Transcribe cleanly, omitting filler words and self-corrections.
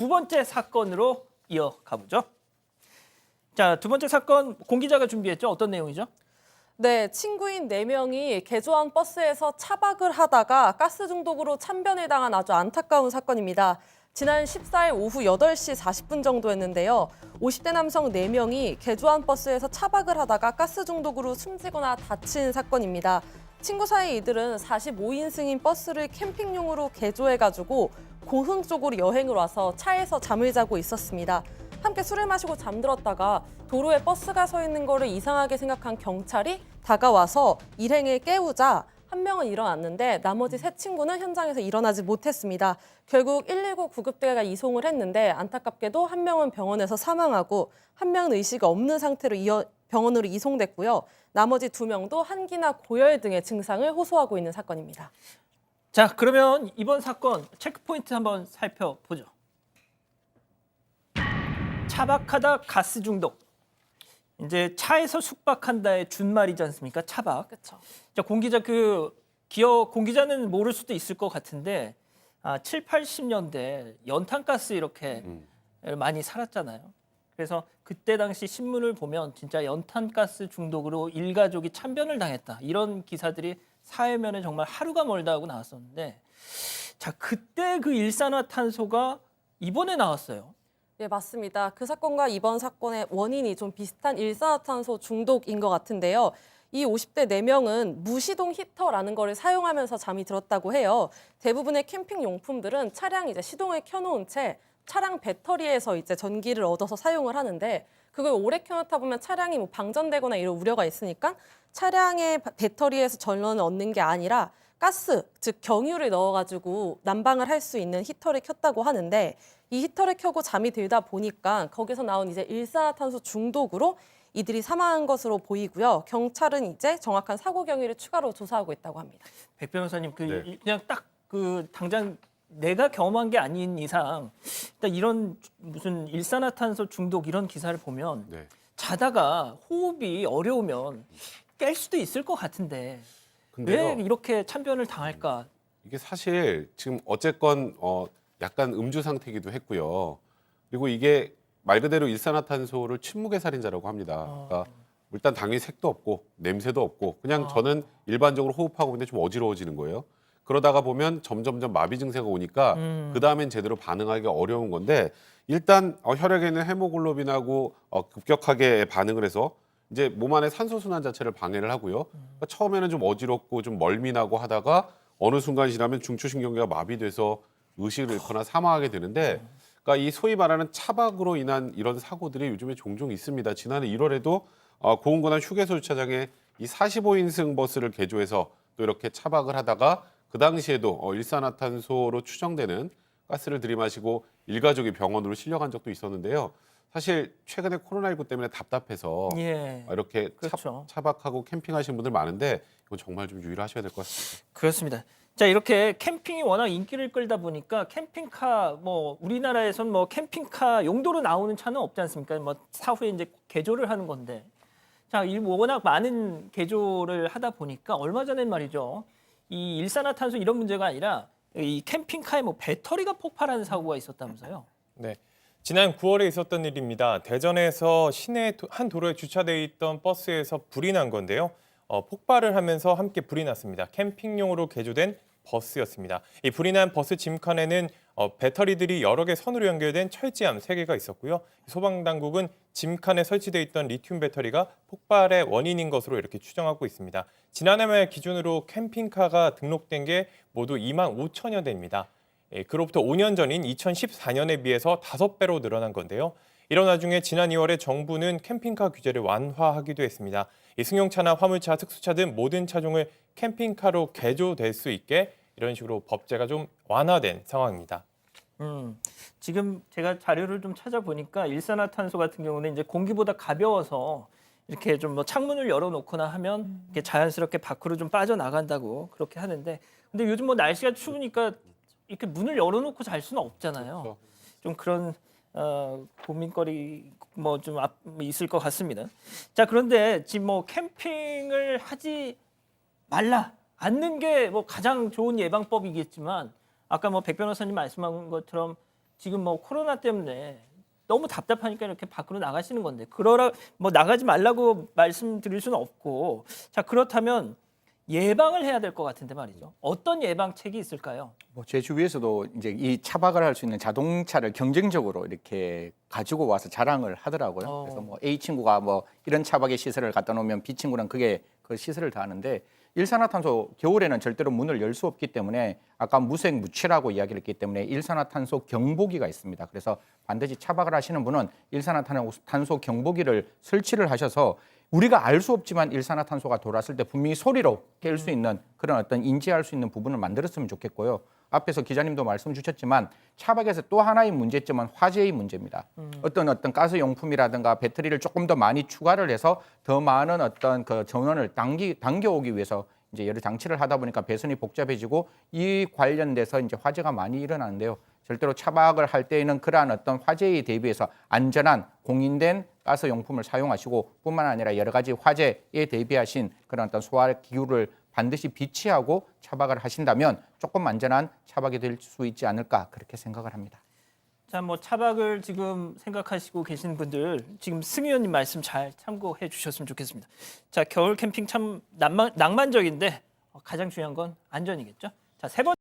두 번째 사건으로 이어가 보죠. 자, 두 번째 사건 공 기자가 준비했죠. 어떤 내용이죠? 네, 친구인 4명이 개조한 버스에서 차박을 하다가 가스 중독으로 참변을 당한 아주 안타까운 사건입니다. 지난 14일 오후 8시 40분 정도였는데요. 50대 남성 4명이 개조한 버스에서 차박을 하다가 가스 중독으로 숨지거나 다친 사건입니다. 친구 사이 이들은 45인승인 버스를 캠핑용으로 개조해가지고 고흥 쪽으로 여행을 와서 차에서 잠을 자고 있었습니다. 함께 술을 마시고 잠들었다가 도로에 버스가 서 있는 거를 이상하게 생각한 경찰이 다가와서 일행을 깨우자 한 명은 일어났는데 나머지 세 친구는 현장에서 일어나지 못했습니다. 결국 119 구급대가 이송을 했는데 안타깝게도 한 명은 병원에서 사망하고 한 명은 의식이 없는 상태로 병원으로 이송됐고요. 나머지 2명도 한기나 고열 등의 증상을 호소하고 있는 사건입니다. 자, 그러면 이번 사건 체크포인트 한번 살펴보죠. 차박하다 가스 중독. 이제 차에서 숙박한다의 준말이지 않습니까? 차박. 그렇죠. 자, 공 기자 공 기자는 모를 수도 있을 것 같은데 7, 80년대 연탄가스 이렇게 많이 살았잖아요. 그래서 그때 당시 신문을 보면 진짜 연탄가스 중독으로 일가족이 참변을 당했다. 이런 기사들이 사회면에 정말 하루가 멀다 하고 나왔었는데 자, 그때 그 일산화탄소가 이번에 나왔어요. 네, 맞습니다. 그 사건과 이번 사건의 원인이 좀 비슷한 일산화탄소 중독인 것 같은데요. 이 50대 4명은 무시동 히터라는 거를 사용하면서 잠이 들었다고 해요. 대부분의 캠핑 용품들은 차량 시동을 켜놓은 채 차량 배터리에서 전기를 얻어서 사용을 하는데 그걸 오래 켜놓다 보면 차량이 방전되거나 이런 우려가 있으니까 차량의 배터리에서 전원을 얻는 게 아니라 가스, 즉 경유를 넣어가지고 난방을 할 수 있는 히터를 켰다고 하는데 이 히터를 켜고 잠이 들다 보니까 거기서 나온 일산화탄소 중독으로 이들이 사망한 것으로 보이고요. 경찰은 정확한 사고 경위를 추가로 조사하고 있다고 합니다. 백 변호사님, 네. 그냥 딱 당장 내가 경험한 게 아닌 이상 일단 이런 무슨 일산화탄소 중독 이런 기사를 보면 네. 자다가 호흡이 어려우면 깰 수도 있을 것 같은데 왜 근데요, 이렇게 참변을 당할까? 이게 사실 지금 어쨌건 약간 음주 상태이기도 했고요. 그리고 이게 말 그대로 일산화탄소를 침묵의 살인자라고 합니다. 그러니까 일단 당연히 색도 없고 냄새도 없고 그냥 저는 일반적으로 호흡하고 있는데 좀 어지러워지는 거예요. 그러다가 보면 점점점 마비 증세가 오니까 그 다음엔 제대로 반응하기 어려운 건데 일단 혈액에 있는 헤모글로빈하고 급격하게 반응을 해서 이제 몸 안에 산소 순환 자체를 방해를 하고요. 그러니까 처음에는 좀 어지럽고 좀 멀미나고 하다가 어느 순간 지나면 중추신경계가 마비돼서 의식을 잃거나 사망하게 되는데 그러니까 이 소위 말하는 차박으로 인한 이런 사고들이 요즘에 종종 있습니다. 지난해 1월에도 고흥군안 휴게소 주차장에 이 45인승 버스를 개조해서 또 이렇게 차박을 하다가 그 당시에도 일산화탄소로 추정되는 가스를 들이마시고 일가족이 병원으로 실려간 적도 있었는데요. 사실 최근에 코로나19 때문에 답답해서 예, 이렇게 그렇죠. 차박하고 캠핑하시는 분들 많은데 이건 정말 좀 유의하셔야 될 것 같습니다. 그렇습니다. 자, 이렇게 캠핑이 워낙 인기를 끌다 보니까 캠핑카 우리나라에선 캠핑카 용도로 나오는 차는 없지 않습니까? 사후에 개조를 하는 건데. 자, 워낙 많은 개조를 하다 보니까 얼마 전엔 말이죠. 이 일산화탄소 이런 문제가 아니라 이 캠핑카에 배터리가 폭발하는 사고가 있었다면서요. 네, 지난 9월에 있었던 일입니다. 대전에서 시내 한 도로에 주차되어 있던 버스에서 불이 난 건데요. 폭발을 하면서 함께 불이 났습니다. 캠핑용으로 개조된 버스였습니다. 이 불이 난 버스 짐칸에는 배터리들이 여러 개 선으로 연결된 철제암 3개가 있었고요. 소방당국은 짐칸에 설치되어 있던 리튬 배터리가 폭발의 원인인 것으로 이렇게 추정하고 있습니다. 지난해 말 기준으로 캠핑카가 등록된 게 모두 2만 5천여 대입니다. 그로부터 5년 전인 2014년에 비해서 5배로 늘어난 건데요. 이런 와중에 지난 2월에 정부는 캠핑카 규제를 완화하기도 했습니다. 이 승용차나 화물차, 특수차 등 모든 차종을 캠핑카로 개조될 수 있게 이런 식으로 법제가 좀 완화된 상황입니다. 지금 제가 자료를 좀 찾아보니까 일산화탄소 같은 경우는 공기보다 가벼워서 이렇게 좀 창문을 열어놓거나 하면 이렇게 자연스럽게 밖으로 좀 빠져나간다고 그렇게 하는데 근데 요즘 날씨가 추우니까 이렇게 문을 열어놓고 잘 수는 없잖아요. 그렇죠. 좀 그런 고민거리 좀 있을 것 같습니다. 자, 그런데 지금 캠핑을 하지 말라 않는 게 가장 좋은 예방법이겠지만 아까 백 변호사님 말씀한 것처럼 지금 뭐 코로나 때문에 너무 답답하니까 이렇게 밖으로 나가시는 건데 그러라 뭐 나가지 말라고 말씀드릴 수는 없고 자 그렇다면 예방을 해야 될 것 같은데 말이죠. 어떤 예방책이 있을까요? 뭐 제 주위에서도 이제 이 차박을 할 수 있는 자동차를 경쟁적으로 이렇게 가지고 와서 자랑을 하더라고요. 그래서 뭐 A 친구가 뭐 이런 차박의 시설을 갖다 놓으면 B 친구는 그게 그 시설을 다 하는데 일산화탄소 겨울에는 절대로 문을 열 수 없기 때문에 아까 무색무취라고 이야기를 했기 때문에 일산화탄소 경보기가 있습니다. 그래서 반드시 차박을 하시는 분은 일산화탄소 경보기를 설치를 하셔서 우리가 알 수 없지만 일산화탄소가 돌았을 때 분명히 소리로 깰 수 있는 그런 어떤 인지할 수 있는 부분을 만들었으면 좋겠고요. 앞에서 기자님도 말씀 주셨지만 차박에서 또 하나의 문제점은 화재의 문제입니다. 어떤 가스 용품이라든가 배터리를 조금 더 많이 추가를 해서 더 많은 어떤 그 전원을 당겨오기 위해서 이제 여러 장치를 하다 보니까 배선이 복잡해지고 이 관련돼서 이제 화재가 많이 일어나는데요. 절대로 차박을 할 때에는 그러한 어떤 화재에 대비해서 안전한 공인된 가스 용품을 사용하시고 뿐만 아니라 여러 가지 화재에 대비하신 그런 어떤 소화 기구를 반드시 비치하고 차박을 하신다면 조금 안전한 차박이 될 수 있지 않을까 그렇게 생각을 합니다. 자, 뭐 차박을 지금 생각하시고 계시는 분들 지금 승 의원님 말씀 잘 참고해 주셨으면 좋겠습니다. 자, 겨울 캠핑 참 낭만적인데 가장 중요한 건 안전이겠죠. 자, 세 번째